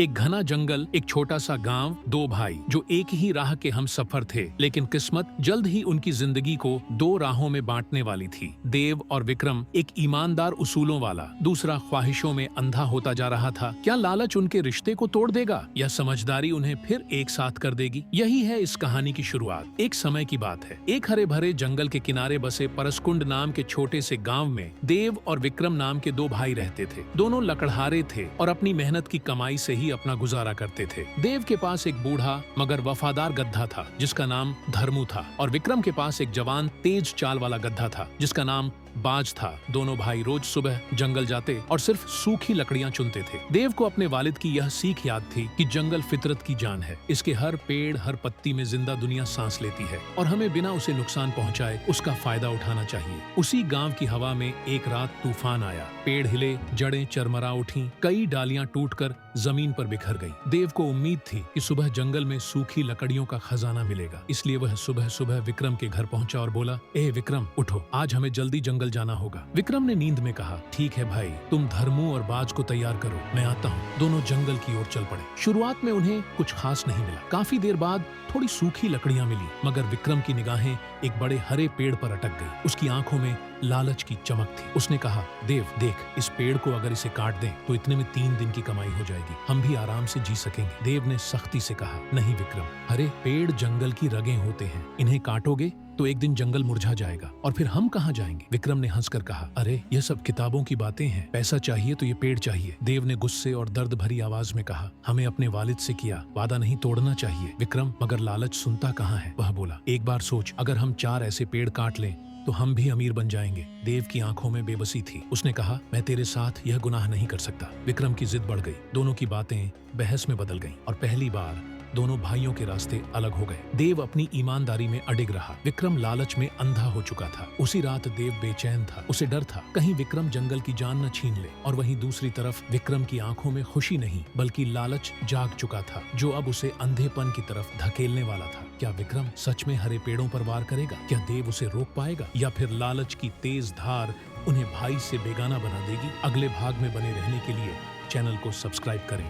एक घना जंगल, एक छोटा सा गांव, दो भाई जो एक ही राह के हम सफर थे, लेकिन किस्मत जल्द ही उनकी जिंदगी को दो राहों में बांटने वाली थी। देव और विक्रम, एक ईमानदार उसूलों वाला, दूसरा ख्वाहिशों में अंधा होता जा रहा था। क्या लालच उनके रिश्ते को तोड़ देगा या समझदारी उन्हें फिर एक साथ कर देगी? यही है इस कहानी की शुरुआत। एक समय की बात है। एक हरे भरे जंगल के किनारे बसे परसकुंड नाम के छोटे से गांव में देव और विक्रम नाम के दो भाई रहते थे। दोनों लकड़हारे थे और अपनी मेहनत की कमाई से ही अपना गुजारा करते थे। देव के पास एक बूढ़ा मगर वफादार गधा था जिसका नाम धर्मू था, और विक्रम के पास एक जवान तेज चाल वाला गधा था जिसका नाम बाज था। दोनों भाई रोज सुबह जंगल जाते और सिर्फ सूखी लकड़ियां चुनते थे। देव को अपने वालिद की यह सीख याद थी कि जंगल फितरत की जान है। इसके हर पेड़, हर पत्ती में जिंदा दुनिया सांस लेती है और हमें बिना उसे नुकसान पहुंचाए उसका फायदा उठाना चाहिए। उसी गांव की हवा में एक रात तूफान आया। पेड़ हिले, जड़ें चरमरा उठी, कई डालियां टूटकर जमीन पर बिखर गई। देव को उम्मीद थी कि सुबह जंगल में सूखी लकड़ियों का खजाना मिलेगा, इसलिए वह सुबह सुबह विक्रम के घर पहुंचा और बोला, ए विक्रम, उठो, आज हमें जल्दी जंगल जाना होगा। विक्रम ने नींद में कहा, ठीक है भाई, तुम धर्मू और बाज को तैयार करो, मैं आता हूँ। दोनों जंगल की ओर चल पड़े। शुरुआत में उन्हें कुछ खास नहीं मिला। काफी देर बाद थोड़ी सूखी लकड़ियां मिली, मगर विक्रम की निगाहें एक बड़े हरे पेड़ पर अटक गई। उसकी आंखों में लालच की चमक थी। उसने कहा, देव देख, इस पेड़ को अगर इसे काट दें तो इतने में 3 दिन की कमाई हो जाएगी, हम भी आराम से जी सकेंगे। देव ने सख्ती से कहा, नहीं विक्रम, हरे पेड़ जंगल की रगें होते हैं, इन्हें काटोगे तो एक दिन जंगल मुरझा जाएगा और फिर हम कहाँ जाएंगे? विक्रम ने हंसकर कहा, अरे ये सब किताबों की बातें हैं, पैसा चाहिए तो ये पेड़ चाहिए। देव ने गुस्से और दर्द भरी आवाज में कहा, हमें अपने वालिद से किया वादा नहीं तोड़ना चाहिए। विक्रम मगर लालच सुनता कहाँ है? वह बोला, एक बार सोच, अगर हम 4 ऐसे पेड़ काट लें तो हम भी अमीर बन जाएंगे। देव की आंखों में बेबसी थी। उसने कहा, मैं तेरे साथ यह गुनाह नहीं कर सकता। विक्रम की जिद बढ़ गई। दोनों की बातें बहस में बदल गईं और पहली बार दोनों भाइयों के रास्ते अलग हो गए। देव अपनी ईमानदारी में अडिग रहा। विक्रम लालच में अंधा हो चुका था। उसी रात देव बेचैन था। उसे डर था कहीं विक्रम जंगल की जान न छीन ले, और वहीं दूसरी तरफ विक्रम की आंखों में खुशी नहीं बल्कि लालच जाग चुका था, जो अब उसे अंधेपन की तरफ धकेलने वाला था। क्या विक्रम सच में हरे पेड़ों पर वार करेगा? क्या देव उसे रोक पाएगा, या फिर लालच की तेज धार उन्हें भाई से बेगाना बना देगी? अगले भाग में बने रहने के लिए चैनल को सब्सक्राइब करें।